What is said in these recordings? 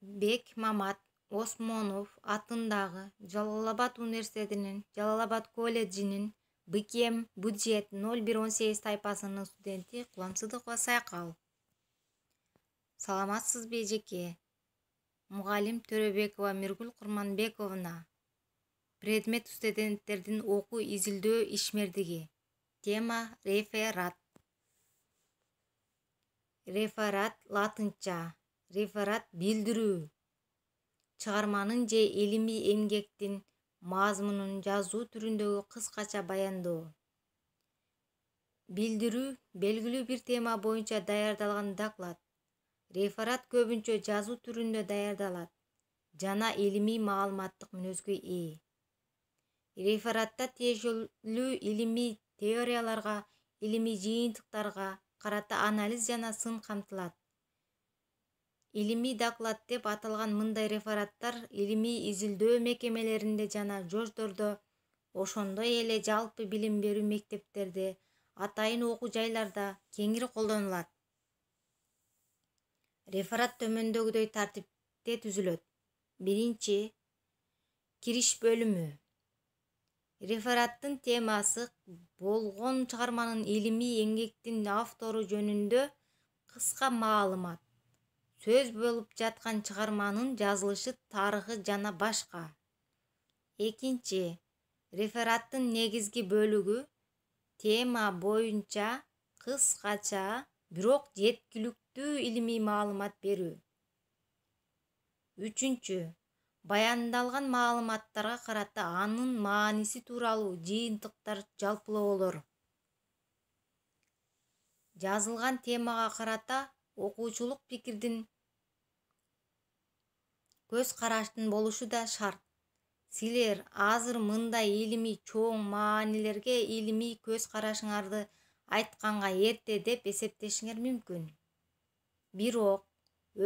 Бекмамат Осмонов атындагы Жалал-Абад университетинин Жалал-Абад колледжинин БКМ бюджет 0118 тайпасынын студенти Куламсыздыкова Сайкал. Саламатсызбы эжеке? Мугалим Төрөбекова Миргүл Курманбековна. Предмет студенттердин окуу изилдөө ишмердиги. Тема реферат. Реферат латынча. Реферат билдирүү. Чыгарманын же илимий эмгектин мазмунун жазуу түрүндөгү кыскача баяндоо. Билдирүү белгилүү бир тема боюнча даярдалган доклад. Реферат көбүнчө жазуу түрүндө даярдалат жана илимий маалыматтык мүнөзгө ээ. Рефератта тиешелүү илимий теорияларга, илимий жыйынтыктарга карата анализ жана сын камтылат. Илимий доклад деп аталган мындай рефераттар илимий изилдөө мекемелеринде жана жождордо, ошондой эле жалпы билим берүү мектептерде, атайын окуу жайларда кеңири колдонулат. Реферат төмөндөгүдөй тартипте түзүлөт. Биринчи, кириш бөлүмү. Рефераттын темасы болгон чыгарманын илимий эмгектин автору жөнүндө кыска маалымат, сөз болуп жаткан чыгарманын жазылышы тарыхы жана башка. Экинчи, рефераттын негизги бөлүгү тема боюнча кыскача, бирок жеткиликтүү илимий маалымат берүү. Үчүнчү, баяндалган маалыматтарга карата анын мааниси тууралуу жыйынтыктар жалпылоолор. Жазылган темага карата окуучулук пикирдин, көз караштын болушу да шарт. Силер азыр мындай илимий чоң маанилерге илимий көз карашыңарды айтканга эрте деп эсептешиңер мүмкүн. Бирок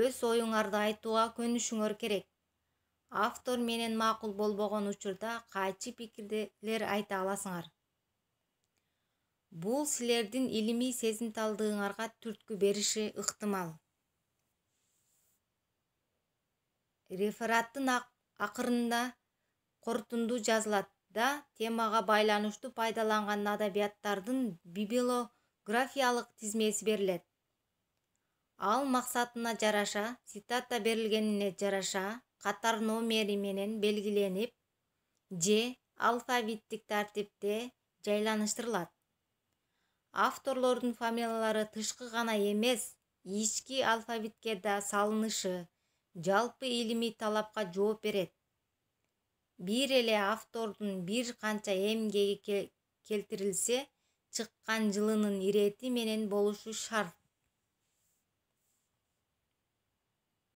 өз оюңарды айтууга көнүшүңөр керек. Автор менен макул болбогон учурда кайчы пикирлер айта аласыңар. Бул силердин илимий сезимталдыгыңарга түрткү бериши ыктымал. Рефераттын акырында корутунду жазылат да темага байланыштуу пайдаланган адабияттардын библиографиялык тизмеси берилет. Ал максатына жараша, цитата берилгенине жараша катар номери менен белгиленип же алфавиттик тартипте жайланыштырылат. Авторлордун фамилиялары тышкы гана эмес, ички алфавитке да салынышы жалпы илимий талапка жооп берет. Бир эле автордун бир канча эмгеги келтирилсе, чыккан жылынын ирети менен болушу шарт.